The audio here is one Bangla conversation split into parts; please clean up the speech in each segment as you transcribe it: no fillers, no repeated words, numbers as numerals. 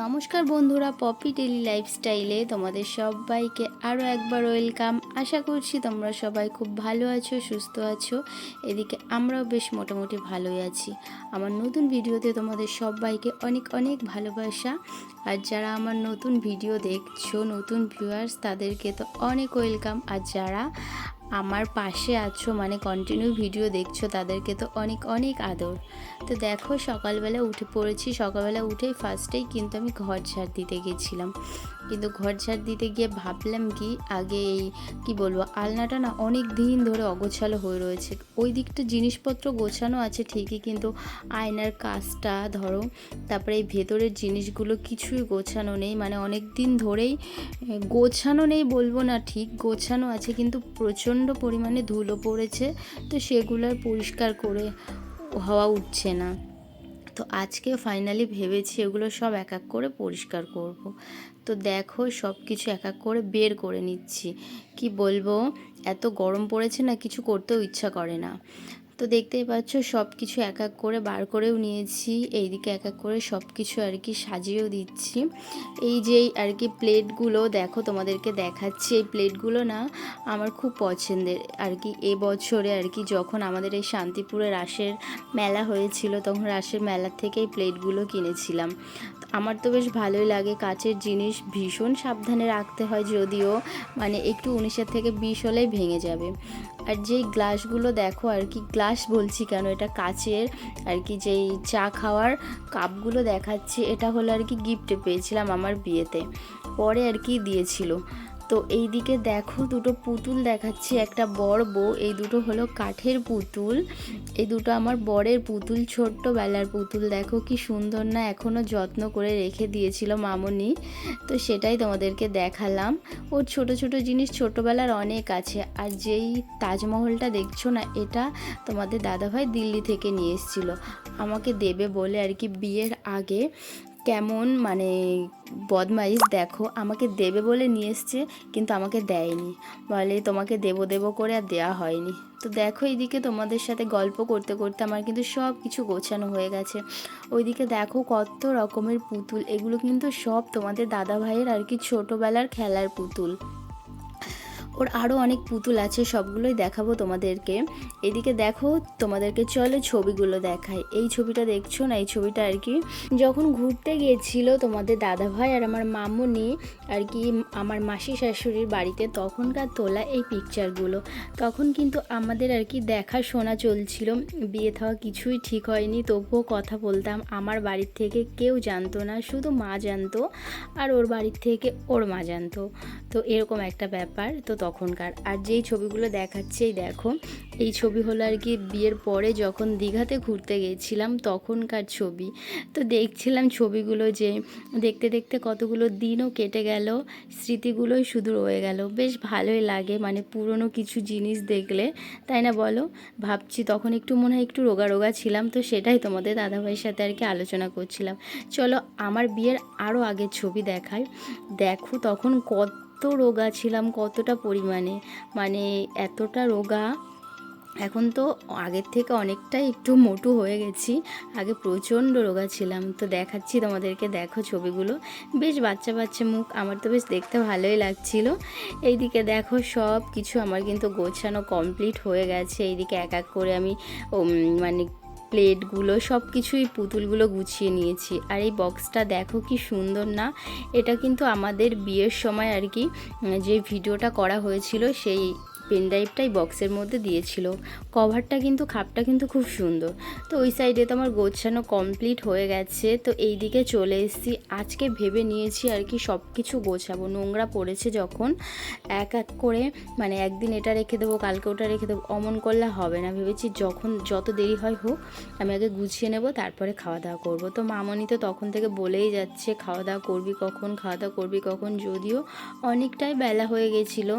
নমস্কার বন্ধুরা, পপি ডেলি লাইফস্টাইলে তোমাদের সবাইকে আরও একবার ওয়েলকাম। আশা করছি তোমরা সবাই খুব ভালো আছো, সুস্থ আছো। এদিকে আমরাও বেশ মোটামুটি ভালোই আছি। আমার নতুন ভিডিওতে তোমাদের সবাইকে অনেক অনেক ভালোবাসা। আর যারা আমার নতুন ভিডিও দেখছো, নতুন ভিউয়ার্স, তাদেরকে তো অনেক ওয়েলকাম। আর যারা আমার পাশে আছো, মানে কন্টিনিউ ভিডিও দেখছো, তাদেরকে তো অনেক অনেক আদর। তো দেখো, সকালবেলা উঠে পড়েছি। সকালবেলা উঠেই ফার্স্টেই কিন্তু আমি ঘর ঝাড় দিতে গেছিলাম। কিন্তু ঘর ঝাড় দিতে গিয়ে ভাবলাম কি, আগে এই কী বলবো, আলনাটা না অনেক দিন ধরে অগোছালো হয়ে রয়েছে। ওই দিকটা জিনিসপত্র গোছানো আছে ঠিকই, কিন্তু আয়নার কাজটা ধরো, তারপরে এই ভেতরের জিনিসগুলো কিছুই গোছানো নেই। মানে অনেক দিন ধরেই গোছানো নেই বলবো না, ঠিক গোছানো আছে, কিন্তু প্রচণ্ড পরিমাণে ধুলো পড়েছে। তো সেগুলো আর পরিষ্কার করে হওয়া উঠছে না। তো আজকে ফাইনালি ভেবেছি এগুলো সব এক এক করে পরিষ্কার করব। তো দেখো, সব কিছু এক এক করে বের করে নিচ্ছি। কি বলবো, এত গরম পড়েছে না, কিছু করতেও ইচ্ছা করে না। তো দেখতেই পাচ্ছ, সব কিছু এক এক করে বার করেও নিয়েছি। এইদিকে এক এক করে সব কিছু আর কি সাজিয়েও দিচ্ছি। এই যে আর কি প্লেটগুলো দেখো, তোমাদেরকে দেখাচ্ছি। এই প্লেটগুলো না আমার খুব পছন্দের আর কি। এবছরে আর কি যখন আমাদের এই শান্তিপুরে রাসের মেলা হয়েছিল, তখন রাসের মেলার থেকে এই প্লেটগুলো কিনেছিলাম। আমার তো বেশ ভালোই লাগে। কাচের জিনিস ভীষণ সাবধানে রাখতে হয়, যদিও মানে একটু 19 থেকে 20 হলেই ভেঙে যাবে। আর যেই গ্লাসগুলো দেখো আর কি, গ্লাস বলছি কেন, এটা কাচের আর কি, যেই চা খাওয়ার কাপগুলো দেখাচ্ছি, এটা হলো আর কি গিফটে পেয়েছিলাম আমার বিয়েতে, পরে আর কি দিয়েছিল। তো এই দিকে দেখো, দুটো পুতুল দেখাচ্ছি, একটা বর বউ। এই দুটো হলো কাঠের পুতুল। এই দুটো আমার বরের পুতুল, ছোট্টবেলার পুতুল। দেখো কি সুন্দর না, এখনও যত্ন করে রেখে দিয়েছিল মামনি। তো সেটাই তোমাদেরকে দেখালাম। ওর ছোট ছোট জিনিস ছোটবেলার অনেক আছে। আর যেই তাজমহলটা দেখছো না, এটা তোমাদের দাদাভাই দিল্লি থেকে নিয়ে এসেছিলো আমাকে দেবে বলে আর কি, বিয়ের আগে। কেমন মানে বদমাইশ দেখো, আমাকে দেবে বলে নিয়ে এসছে, কিন্তু আমাকে দেয়নি। বলে তোমাকে দেবো দেবো করে আর দেওয়া হয়নি। তো দেখো, এইদিকে তোমাদের সাথে গল্প করতে করতে আমার কিন্তু সব কিছু গোছানো হয়ে গেছে। ওইদিকে দেখো কত রকমের পুতুল, এগুলো কিন্তু সব তোমাদের দাদা ভাইয়ের আর কি ছোটোবেলার খেলার পুতুল। ওর আরও অনেক পুতুল আছে, সবগুলোই দেখাবো তোমাদেরকে। এদিকে দেখো, তোমাদেরকে চলো ছবিগুলো দেখাই। এই ছবিটা দেখছো না, এই ছবিটা আর কি যখন ঘুরতে গিয়েছিল তোমাদের দাদাভাই আর আমার মামুনি আর কি আমার মাসি শাশুড়ির বাড়িতে, তখনকার তোলা এই পিকচারগুলো। তখন কিন্তু আমাদের আর কি দেখাশোনা চলছিল, বিয়ে থাওয়া কিছুই ঠিক হয়নি, তবুও কথা বলতাম। আমার বাড়ির থেকে কেউ জানতো না, শুধু মা জানতো, আর ওর বাড়ির থেকে ওর মা জানতো। তো এরকম একটা ব্যাপার তো তখনকার। আর যেই ছবিগুলো দেখাচ্ছে, এই দেখো, এই ছবি হলো আর কি বিয়ের পরে যখন দীঘাতে ঘুরতে গিয়েছিলাম তখনকার ছবি। তো দেখছিলাম ছবিগুলো, যে দেখতে দেখতে কতগুলো দিনও কেটে গেল, স্মৃতিগুলোই শুধু রয়ে গেল। বেশ ভালোই লাগে মানে পুরনো কিছু জিনিস দেখলে, তাই না বলো? ভাবছি তখন একটু মনে হয় একটু রোগা রোগা ছিলাম, তো সেটাই তোমাদের দাদাভাইয়ের সাথে আর কি আলোচনা করছিলাম। চলো আমার বিয়ের আরও আগের ছবি দেখাই। দেখো তখন কত রোগা ছিলাম, কতটা পরিমাণে, মানে এতটা রোগা। এখন তো আগের থেকে অনেকটাই একটু মোটু হয়ে গেছি, আগে প্রচণ্ড রোগা ছিলাম। তো দেখাচ্ছি তোমাদেরকে, দেখো ছবিগুলো, বেশ বাচ্চা বাচ্চা মুখ, আমার তো বেশ দেখতে ভালোই লাগছিল। এইদিকে দেখো, সব কিছু আমার কিন্তু গোছানো কমপ্লিট হয়ে গেছে। এইদিকে এক এক করে আমি মানে প্লেটগুলো সব কিছুই পুতুলগুলো গুছিয়ে নিয়েছি। আর এই বক্সটা দেখো কি সুন্দর না, এটা কিন্তু আমাদের বিয়ের সময় আর কি যে ভিডিওটা করা হয়েছিল, সেই পেনড্রাইভটাই বক্সের মধ্যে দিয়েছিল। কভারটা কিন্তু, খাপটা কিন্তু খুব সুন্দর। তো ওই সাইডে তো আমার গোছানো কমপ্লিট হয়ে গেছে। তো এই দিকে চলে এসেছি। আজকে ভেবে নিয়েছি আর কি সব কিছু গোছাবো, নোংরা পড়েছে যখন এক এক করে, মানে একদিন এটা রেখে দেবো, কালকে ওটা রেখে দেবো, অমন করলে হবে না। ভেবেছি যখন যত দেরি হয় হোক, আমি আগে গুছিয়ে নেব, তারপরে খাওয়া দাওয়া করব। তো মামনি তো তখন থেকে বলেই যাচ্ছে, খাওয়া দাওয়া করবি কখন, খাওয়া দাওয়া করবি কখন, যদিও অনেকটাই বেলা হয়ে গেছিলো।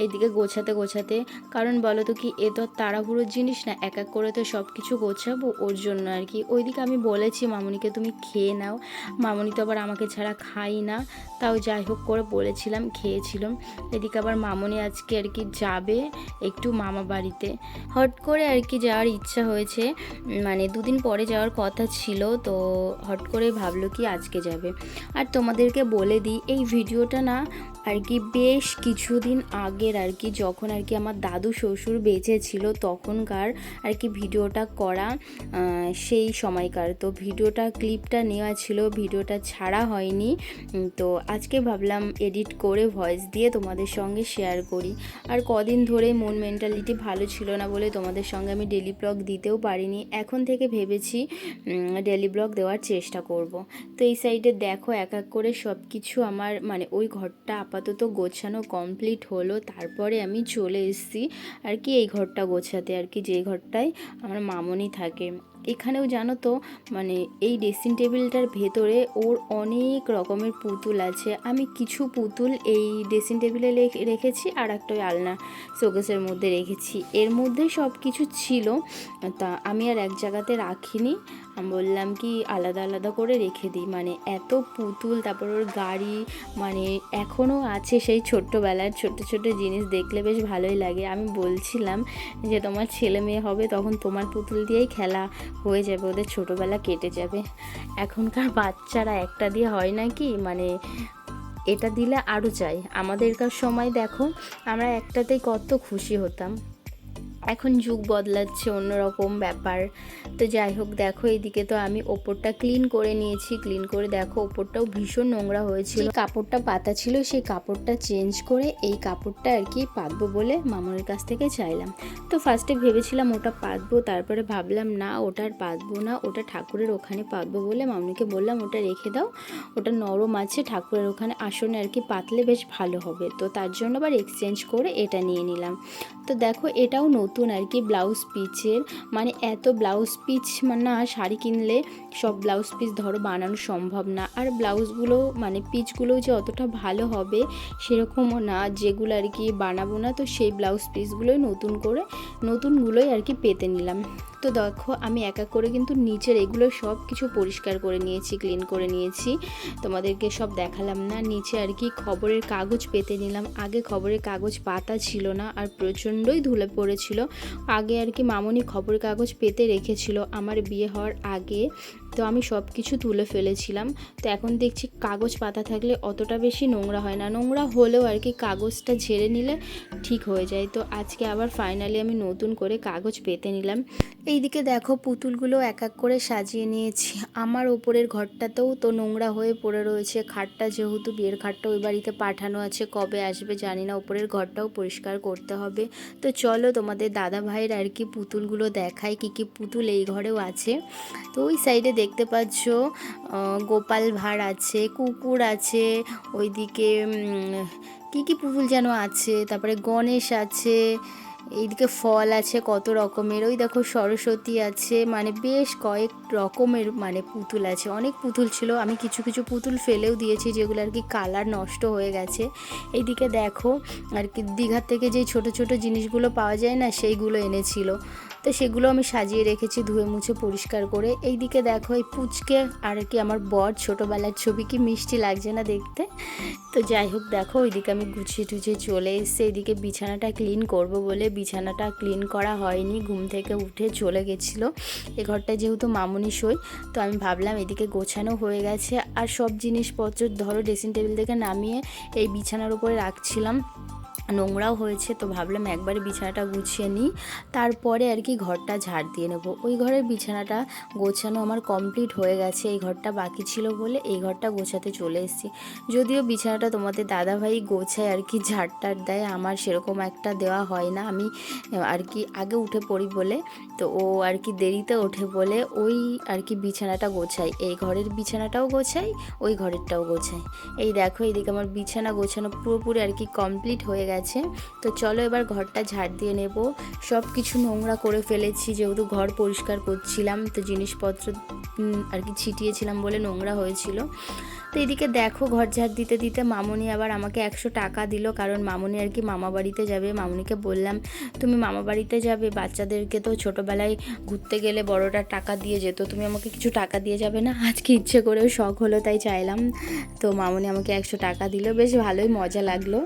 এদিকে গোছাতে গোছাতে গোছাতে, কারণ বলো তো কি, এ তো আর তাড়াহুড়োর জিনিস না, এক এক করে তো সব কিছু গোছাবো, ওর জন্য আর কি। ওইদিকে আমি বলেছি মামুনিকে তুমি খেয়ে নাও, মামুনি তো আবার আমাকে ছাড়া খাই না, তাও যাই হোক করে বলেছিলাম, খেয়েছিলাম। এদিকে আবার মামুনি আজকে আর কি যাবে একটু মামা বাড়িতে, হট করে আর কি যাওয়ার ইচ্ছা হয়েছে, মানে দুদিন পরে যাওয়ার কথা ছিল, তো হট করে ভাবলো কি আজকে যাবে। আর তোমাদেরকে বলে দিই, এই ভিডিওটা না আর কি বেশ কিছুদিন আগের আর কি, যখন আর কি আমার দাদু শ্বশুর বেঁচে ছিল তখনকার আর কি ভিডিওটা করা, সেই সময়কার। তো ভিডিওটা ক্লিপটা নেওয়া ছিল, ভিডিওটা ছাড়া হয়নি, তো আজকে ভাবলাম এডিট করে ভয়েস দিয়ে তোমাদের সঙ্গে শেয়ার করি। আর কদিন ধরে মন মেন্টালিটি ভালো ছিল না বলে তোমাদের সঙ্গে আমি ডেলি ব্লগ দিতেও পারিনি। এখন থেকে ভেবেছি ডেলি ব্লগ দেওয়ার চেষ্টা করব। তো এই সাইডে দেখো এক এক করে সব কিছু আমার মানে ওই ঘরটা আপাতত গোছানো কমপ্লিট হলো, তারপরে আমি চলে এসেছি আর কি এই ঘরটা গোছাতে, আর কি যে ঘরটায় আমার মামনি থাকে। এখানেও জানো তো মানে এই ড্রেসিং টেবিলটার ভেতরে ওর অনেক রকমের পুতুল আছে। আমি কিছু পুতুল এই ড্রেসিং টেবিলে রেখেছি, আর একটা ওই আলনা শোকেসের মধ্যে রেখেছি, এর মধ্যে সব কিছু ছিল, তা আমি আর এক জায়গাতে রাখিনি, আমি বললাম কি আলাদা আলাদা করে রেখে দিই। মানে এত পুতুল, তারপর ওর গাড়ি, মানে এখনও আছে সেই ছোট্টবেলার ছোট ছোট জিনিস, দেখলে বেশ ভালোই লাগে। আমি বলছিলাম যে তোমার ছেলে মেয়ে হবে তখন তোমার পুতুল দিয়েই খেলা হয়ে যাবে, ওদের ছোটোবেলা কেটে যাবে। এখনকার বাচ্চারা একটা দিয়ে হয় না কি, মানে এটা দিলে আরও চাই। আমাদেরকার সময় দেখো আমরা একটাতেই কত খুশি হতাম, এখন যুগ বদলাচ্ছে, অন্যরকম ব্যাপার। তো যাই হোক দেখো এইদিকে তো আমি ওপরটা ক্লিন করে নিয়েছি, ক্লিন করে দেখো ওপরটাও ভীষণ নোংরা হয়েছিল, কাপড়টা পাতা ছিল সেই কাপড়টা চেঞ্জ করে এই কাপড়টা আর কি পাতবো বলে মামুনের কাছ থেকে চাইলাম। তো ফার্স্টে ভেবেছিলাম ওটা পাতবো, তারপরে ভাবলাম না ওটা আর পাতবো না, ওটা ঠাকুরের ওখানে পাতবো বলে মামুনিকে বললাম ওটা রেখে দাও, ওটা নরম আছে, ঠাকুরের ওখানে আসনে আর কি পাতলে বেশ ভালো হবে। তো তার জন্য আবার এক্সচেঞ্জ করে এটা নিয়ে নিলাম। তো দেখো এটাও নতুন আর কি ব্লাউজ পিচের, মানে এত ব্লাউজ পিচ না, শাড়ি কিনলে সব ব্লাউজ পিস ধরো বানানো সম্ভব না, আর ব্লাউজগুলো মানে পিচগুলো যে অতটা ভালো হবে সেরকমও না, যেগুলো আর কি বানাবো না, তো সেই ব্লাউজ পিসগুলোই নতুনগুলোই আর কি পেতে নিলাম। তো দেখো আমি এক এক করে কিন্তু নিচের এগুলো সব কিছু পরিষ্কার করে নিয়েছি, ক্লিন করে নিয়েছি, তোমাদেরকে সব দেখালাম না। নিচে আর কি খবরের কাগজ পেতে নিলাম, আগে খবরের কাগজ পাতা ছিল না আর প্রচণ্ডই ধুলে পড়েছিল। আগে আর কি মামুনি খবরের কাগজ পেতে রেখেছিল আমার বিয়ে হওয়ার আগে, তো আমি সব কিছু তুলে ফেলেছিলাম। তো এখন দেখছি কাগজ পাতা থাকলে অতটা বেশি নোংরা হয় না, নোংরা হলেও আর কি কাগজটা ঝেড়ে নিলে ঠিক হয়ে যায়। তো আজকে আবার ফাইনালি আমি নতুন করে কাগজ পেতে নিলাম। এইদিকে দেখো পুতুলগুলো এক এক করে সাজিয়ে নিয়েছি। আমার ওপরের ঘরটাতেও তো নোংরা হয়ে পড়ে রয়েছে, খাটটা যেহেতু বিয়ের খাটটা ওই বাড়িতে পাঠানো আছে, কবে আসবে জানি না, ওপরের ঘরটাও পরিষ্কার করতে হবে। তো চলো তোমাদের দাদা ভাইয়ের আর কি পুতুলগুলো দেখাই, কী কী পুতুল এই ঘরেও আছে। তো ওই সাইডে দেখতে পাচ্ছ গোপাল ভাঁড় আছে, কুকুর আছে, ওইদিকে কী কী পুতুল যেন আছে, তারপরে গণেশ আছে, এইদিকে ফল আছে কত রকমের, ওই দেখো সরস্বতী আছে, মানে বেশ কয়েক রকমের মানে পুতুল আছে। অনেক পুতুল ছিল, আমি কিছু কিছু পুতুল ফেলেও দিয়েছি যেগুলো আর কি কালার নষ্ট হয়ে গেছে। এইদিকে দেখো আর কি দীঘার থেকে যেই ছোট ছোট জিনিসগুলো পাওয়া যায় না, সেইগুলো এনেছিল, তো সেগুলো আমি সাজিয়ে রেখেছি ধুয়ে মুছে পরিষ্কার করে। এইদিকে দেখো এই পুচকে আর কি আমার বর ছোটোবেলার ছবি, কি মিষ্টি লাগছে না দেখতে। তো যাই হোক দেখো ওইদিকে আমি গুছিয়ে টুছিয়ে চলে এসেছি। এইদিকে বিছানাটা ক্লিন করব বলে বিছানাটা ক্লিন করা হয়নি, ঘুম থেকে উঠে চলে গেছিলো। এ ঘরটা যেহেতু মামুনি শোয়, তো আমি ভাবলাম এদিকে গোছানো হয়ে গেছে, আর সব জিনিসপত্র ধরো ড্রেসিং টেবিল থেকে নামিয়ে এই বিছানার উপরে রাখছিলাম, নোংরাও হয়েছে, তো ভাবলাম একবারে বিছানাটা গুছিয়ে নিই, তারপরে আর কি ঘরটা ঝাড় দিয়ে নেব। ওই ঘরের বিছানাটা গোছানো আমার কমপ্লিট হয়ে গেছে, এই ঘরটা বাকি ছিল বলে এই ঘরটা গোছাতে চলে এসেছি। যদিও বিছানাটা তোমাদের দাদাভাই গোছায় আর কি, ঝাড়টার দেয়, আমার সেরকম একটা দেওয়া হয় না, আমি আর কি আগে উঠে পড়ি বলে, তো ও আর কি দেরিতে ওঠে বলে ওই আর কি বিছানাটা গোছাই, এই ঘরের বিছানাটাও গোছাই, ওই ঘরেরটাও গোছাই। এই দেখো এইদিকে আমার বিছানা গোছানো পুরোপুরি আর কি কমপ্লিট হয়ে গেছে। তো চলো এবার ঘরটা ঝাড় দিয়ে নেব। সব কিছু নোংরা করে ফেলেছি, যেহেতু ঘর পরিষ্কার করছিলাম, তো জিনিসপত্র আর কি ছিটিয়েছিলাম বলে নোংরা হয়েছিল। তো এদিকে দেখো ঘর ঝাড় দিতে দিতে মামুনি আবার আমাকে 100 টাকা দিল, কারণ মামুনি আর কি মামা বাড়িতে যাবে। মামুনিকে বললাম তুমি মামা বাড়িতে যাবে, বাচ্চাদেরকে তো ছোটোবেলায় ঘুরতে গেলে বড়রা টাকা দিয়ে যেত, তুমি আমাকে কিছু টাকা দিয়ে যাবে না? আজকে ইচ্ছে করেও শখ হলো তাই চাইলাম। তো মামুনি আমাকে 100 টাকা দিল, বেশ ভালোই মজা লাগলো।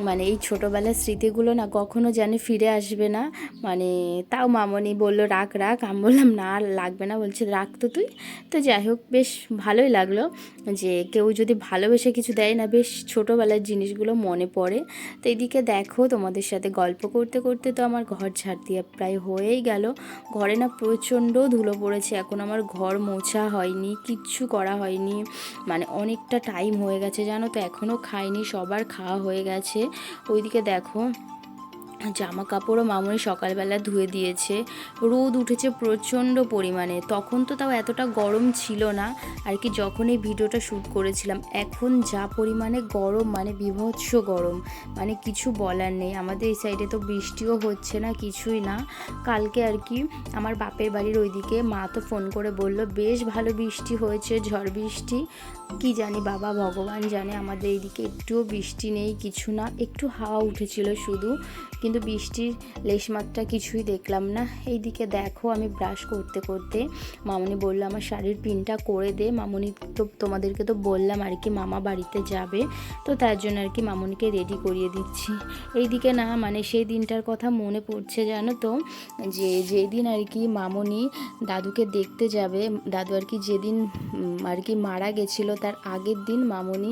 মানে এই ছোটোবেলার স্মৃতিগুলো না কখনো জানি ফিরে আসবে না। মানে তাও মামুনি বললো রাখ রাখ, আমি বললাম না লাগবে না, বলছে রাখ তো তুই। তো যাই হোক বেশ ভালোই লাগলো যে কেউ যদি ভালোবেসে কিছু দেয় না, বেশ ছোটোবেলার জিনিসগুলো মনে পড়ে। তো এদিকে দেখো তোমাদের সাথে গল্প করতে করতে তো আমার ঘর ঝাড় দিয়ে প্রায় হয়েই গেল। ঘরে না প্রচণ্ড ধুলো পড়েছে, এখন আমার ঘর মোছা হয়নি, কিচ্ছু করা হয়নি। মানে অনেকটা টাইম হয়ে গেছে জানো তো, এখনও খাইনি, সবার খাওয়া হয়ে গেছে। ওইদিকে দেখো জামা কাপড়ও মামুনি সকালবেলা ধুয়ে দিয়েছে। রোদ উঠেছে প্রচণ্ড পরিমাণে, তখন তো তাও এতটা গরম ছিল না আর কি যখন এই ভিডিওটা শ্যুট করেছিলাম। এখন যা পরিমাণে গরম, মানে বীভৎস গরম, মানে কিছু বলার নেই। আমাদের এই সাইডে তো বৃষ্টিও হচ্ছে না, কিছুই না। কালকে আর কি আমার বাপের বাড়ির ওইদিকে মা তো ফোন করে বলল বেশ ভালো বৃষ্টি হয়েছে, ঝড় বৃষ্টি। কি জানি বাবা ভগবান জানে, আমাদের এইদিকে একটুও বৃষ্টি নেই, কিছু না, একটু হাওয়া উঠেছিল শুধু, কিন্তু বৃষ্টির লেশমাত্রা কিছুই দেখলাম না। এইদিকে দেখো আমি ব্রাশ করতে করতে মামুনি বললো আমার শাড়ির পিনটা করে দে। মামুনি তো তোমাদেরকে তো বললাম আর কি মামা বাড়িতে যাবে, তো তার জন্য আর কি মামুনিকে রেডি করিয়ে দিচ্ছি। এইদিকে না মানে সেই দিনটার কথা মনে পড়ছে জানো তো, যে যেদিন আর কি মামুনি দাদুকে দেখতে যাবে, দাদু আর কি যেদিন আর কি মারা গেছিলো তার আগের দিন মামুনি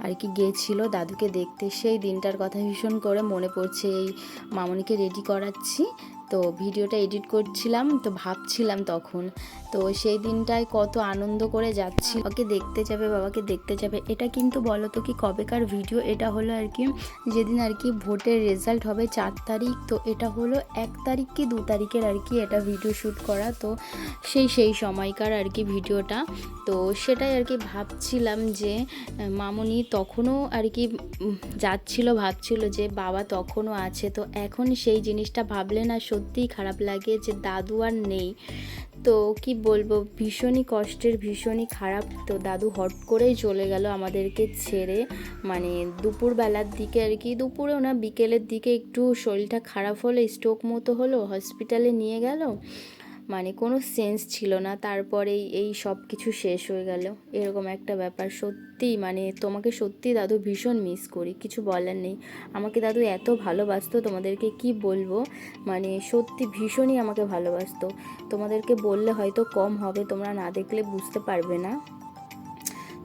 আর কি গেছিলো দাদুকে দেখতে। সেই দিনটার কথা ভীষণ করে মনে পড়ছে। এই মামুনিকে রেডি করাচ্ছি, তো ভিডিওটা এডিট করছিলাম, তো ভাবছিলাম তখন তো সেই দিনটায় কত আনন্দ করে যাচ্ছি। বাবাকে দেখতে যাবে, বাবাকে দেখতে যাবে, এটা কিন্তু বলো তো কি কবেকার ভিডিও? এটা হলো আর কি যেদিন আর কি ভোটের রেজাল্ট হবে 4 তারিখ, তো এটা হলো 1 তারিখ কি 2 তারিখের আর কি এটা ভিডিও শ্যুট করা। তো সেই সময়কার আর কি ভিডিওটা, তো সেটাই আর কি ভাবছিলাম যে মামুনি তখনও আর কি যাচ্ছিল, ভাবছিল যে বাবা তখনও আছে। তো এখন সেই জিনিসটা ভাবলে না সত্যিই খারাপ লাগে যে দাদু আর নেই। তো কি বলবো, ভীষণই কষ্টের, ভীষণই খারাপ। তো দাদু হট করেই চলে গেল আমাদেরকে ছেড়ে, মানে দুপুরবেলার দিকে আর কি, দুপুরেও না বিকেলের দিকে একটু শরীরটা খারাপ হলে স্ট্রোক মতো হলো, হসপিটালে নিয়ে গেল, মানে কোনো সেন্স ছিল না। তারপরে এই সব কিছু শেষ হয়ে গেল, এরকম একটা ব্যাপার। সত্যি মানে তোমাকে সত্যি দাদু ভীষণ মিস করি, কিছু বলার নেই। আমাকে দাদু এত ভালোবাসতো, তোমাদেরকে কি বলবো, মানে সত্যি ভীষণই আমাকে ভালোবাসতো। তোমাদেরকে বললে হয়তো কম হবে, তোমরা না দেখলে বুঝতে পারবে না।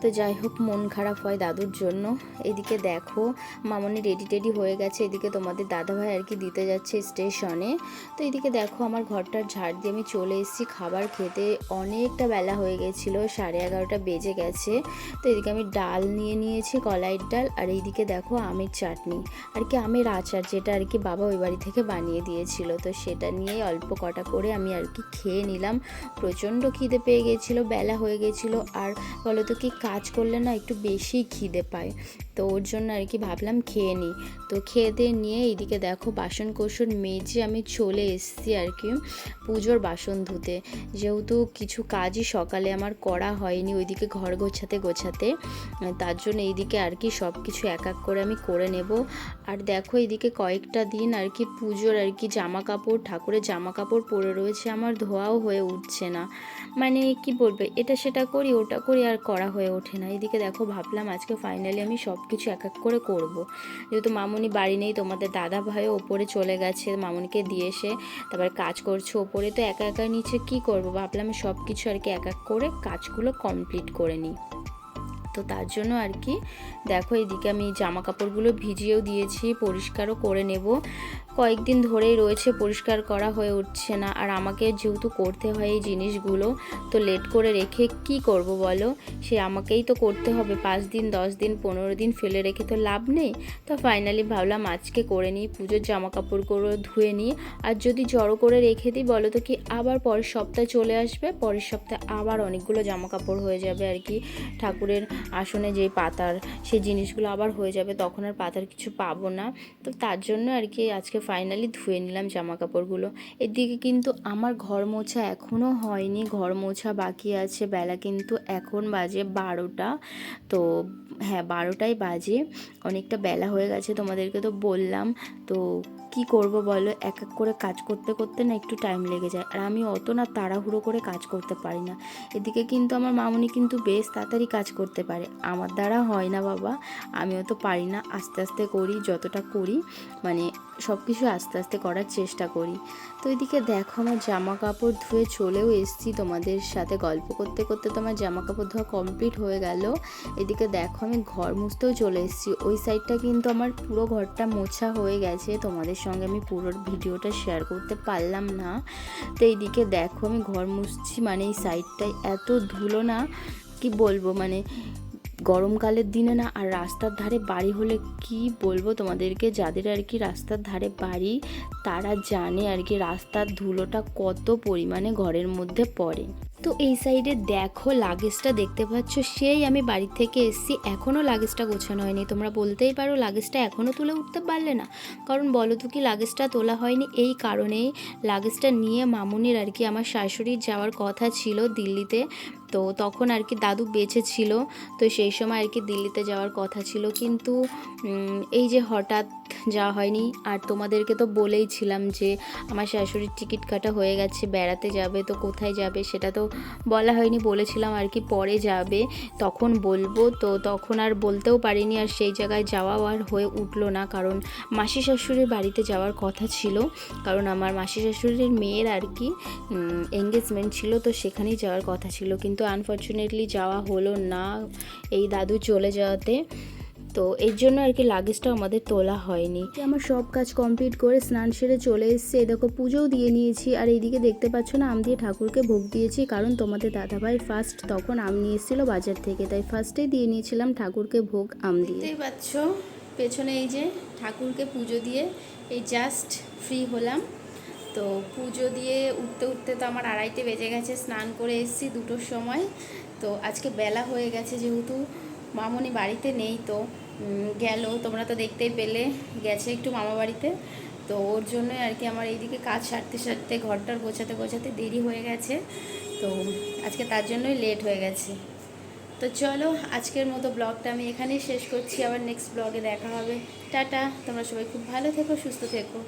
তো যাই হোক মন খারাপ হয় দাদুর জন্য। এদিকে দেখো মামনি রেডি টেডি হয়ে গেছে, এদিকে তোমাদের দাদাভাই আর কি দিতে যাচ্ছে স্টেশনে। তো এদিকে দেখো আমার ঘরটার ঝাড় দিয়ে আমি চলে এসেছি খাবার খেতে। অনেকটা বেলা হয়ে গেছিলো, 11:30 বেজে গেছে। তো এদিকে আমি ডাল নিয়ে নিয়েছি, কলাইয়ের ডাল, আর এইদিকে দেখো আমের চাটনি আর কি আমের আচার, যেটা আর কি বাবা ওই বাড়ি থেকে বানিয়ে দিয়েছিল। তো সেটা নিয়ে অল্প কটা করে আমি আর কি খেয়ে নিলাম। প্রচণ্ড খিদে পেয়ে গেছিলো, বেলা হয়ে গেছিলো, আর বলো তো কি কাজ করলে না একটু বেশি খিদে পায়, তো ওর জন্য আর কি ভাবলাম খেয়ে নিই। তো খেয়ে দিয়ে নিয়ে এইদিকে দেখো বাসন কোসন মেজে আমি চলে এসেছি আর কি পুজোর বাসন ধুতে, যেহেতু কিছু কাজই সকালে আমার করা হয়নি ওইদিকে ঘর গোছাতে গোছাতে, তার জন্য এইদিকে আর কি সব কিছু এক এক করে আমি করে নেব। আর দেখো এইদিকে কয়েকটা দিন আর কি পুজোর আর কি জামা কাপড়, ঠাকুরের জামা কাপড় পরে রয়েছে, আমার ধোয়াও হয়ে উঠছে না। মানে কি বলবে, এটা সেটা করি ওটা করি আর করা হয়ে ওঠে না। এদিকে দেখো ভাবলাম আজকে ফাইনালি আমি সব কিছু এক এক করে করব। যেহেতু মামুনি বাড়ি নেই, তোমাদের দাদা ভাইও ওপরে চলে গেছে, মামুনিকে দিয়ে এসে তারপর কাজ করছে ওপরে, তো একা একা নিচে কি করব, ভাবলাম আমি সব কিছু আর কি এক এক করে কাজগুলো কমপ্লিট করে নিই। তো তার জন্য আর কি দেখো এদিকে আমি জামা কাপড়গুলো ভিজিয়েও দিয়েছি, পরিষ্কারও করে নেব। কয়েকদিন ধরেই রয়েছে, পরিষ্কার করা হয়ে উঠছে না। আর আমাকে যেহেতু করতে হয় এই জিনিসগুলো, তো লেট করে রেখে কি করব বলো, সে আমাকেই তো করতে হবে। 5 দিন 10 দিন 15 দিন ফেলে রেখে তো লাভ নেই। তো ফাইনালি ভাবলাম আজকে করে নিই, পুজোর জামা কাপড়গুলো ধুয়ে নিই। আর যদি জড়ো করে রেখে দিই বলো তো কি আবার পরের সপ্তাহে চলে আসবে, পরের সপ্তাহে আবার অনেকগুলো জামা কাপড় হয়ে যাবে আর কি, ঠাকুরের আসনে যে পাতার সেই জিনিসগুলো আবার হয়ে যাবে, তখন আর পাতার কিছু পাবো না। তো তার জন্য আর কি আজকে ফাইনালি ধুয়ে নিলাম জামা কাপড়গুলো। এদিকে কিন্তু আমার ঘর মোছা এখনও হয়নি, ঘর মোছা বাকি আছে। বেলা কিন্তু এখন বাজে 12টা। তো হ্যাঁ, 12টাই বাজে, অনেকটা বেলা হয়ে গেছে, তোমাদেরকে তো বললাম। তো কি করব বলো, এক এক করে কাজ করতে করতে না একটু টাইম লেগে যায়, আর আমি অত না তাড়াহুড়ো করে কাজ করতে পারি না। এদিকে কিন্তু আমার মামুনি কিন্তু বেশ তাড়াতাড়ি কাজ করতে পারে, আমার দ্বারা হয় না বাবা, আমিও তো পারি না। আস্তে আস্তে করি, যতটা করি মানে সব কিছু আস্তে আস্তে করার চেষ্টা করি। তো এদিকে দেখো আমার জামা কাপড় ধুয়ে চলেও এসেছি, তোমাদের সাথে গল্প করতে করতে তো আমার জামা কাপড় ধোয়া কমপ্লিট হয়ে গেল। এদিকে দেখো আমি ঘর মুছতেও চলে এসেছি। ওই সাইডটা কিন্তু আমার পুরো ঘরটা মোছা হয়ে গেছে, তোমাদের সঙ্গে আমি পুরো ভিডিওটা শেয়ার করতে পারলাম না। তো এইদিকে দেখো আমি ঘর মুছছি, মানে এই সাইডটায় এত ধুলো না কি বলবো, মানে গরমকালের দিনে না, আর রাস্তার ধারে বাড়ি হলে কি বলবো তোমাদেরকে, যাদের আর কি রাস্তার ধারে বাড়ি তারা জানে আর কি রাস্তার ধুলোটা কত পরিমাণে ঘরের মধ্যে পড়ে। তো এই সাইডে দেখো লাগেজটা দেখতে পাচ্ছ, সেই আমি বাড়ি থেকে এসেছি, এখনও লাগেজটা গোছানো হয়নি। তোমরা বলতেই পারো লাগেজটা এখনও তুলে উঠতে পারলে না, কারণ বলো তো কি লাগেজটা তোলা হয়নি এই কারণেই, লাগেজটা নিয়ে মামুনির আর কি আমার শাশুড়ির যাওয়ার কথা ছিল দিল্লিতে। তো তখন আর কি দাদু বেঁচে ছিল, তো সেই সময় আর কি দিল্লিতে যাওয়ার কথা ছিল, কিন্তু এই যে হঠাৎ যাওয়া হয়নি। আর তোমাদেরকে তো বলেইছিলাম যে আমার শাশুড়ির টিকিট কাটা হয়ে গেছে, বেড়াতে যাবে, তো কোথায় যাবে সেটা তো বলা হয়নি, বলেছিলাম আর কি পরে যাবে তখন বলবো। তো তখন আর বলতেও পারিনি, আর সেই জায়গায় যাওয়াও আর হয়ে উঠলো না, কারণ মাসি শাশুড়ির বাড়িতে যাওয়ার কথা ছিল, কারণ আমার মাসি শাশুড়ির মেয়ের আর কি এঙ্গেজমেন্ট ছিল, তো সেখানেই যাওয়ার কথা ছিল, কিন্তু আনফর্চুনেটলি যাওয়া হলো না এই দাদু চলে যাওয়াতে। তো এর জন্য আর কি লাগেজটা আমাদের তোলা হয়নি। আমার সব কাজ কমপ্লিট করে স্নান সেরে চলে এসেছি, এই দেখো পুজোও দিয়ে নিয়েছি। আর এইদিকে দেখতে পাচ্ছ না আম দিয়ে ঠাকুরকে ভোগ দিয়েছি, কারণ তোমাদের দাদাভাই ফার্স্ট তখন আম নিয়ে এসেছিলো বাজার থেকে, তাই ফার্স্টেই দিয়ে নিয়েছিলাম ঠাকুরকে ভোগ আম দিয়ে। দেখতেই পাচ্ছ পেছনে এই যে ঠাকুরকে পুজো দিয়ে এই জাস্ট ফ্রি হলাম। তো পুজো দিয়ে উঠতে উঠতে তো আমার 2:30 বেজে গেছে, স্নান করে এসেছি 2টোর সময়। তো আজকে বেলা হয়ে গেছে, যেহেতু মামনি বাড়িতে নেই, তো গেল, তোমরা তো দেখতেই পেলে, গেছে একটু মামা বাড়িতে। তো ওর জন্যই আর কি আমার এইদিকে কাজ সারতে সারতে ঘরটার গোছাতে গোছাতে দেরি হয়ে গেছে, তো আজকে তার জন্যই লেট হয়ে গেছে। তো চলো আজকের মতো ব্লগটা আমি এখানেই শেষ করছি, আবার নেক্সট ব্লগে দেখা হবে। টাটা, তোমরা সবাই খুব ভালো থেকো, সুস্থ থেকো।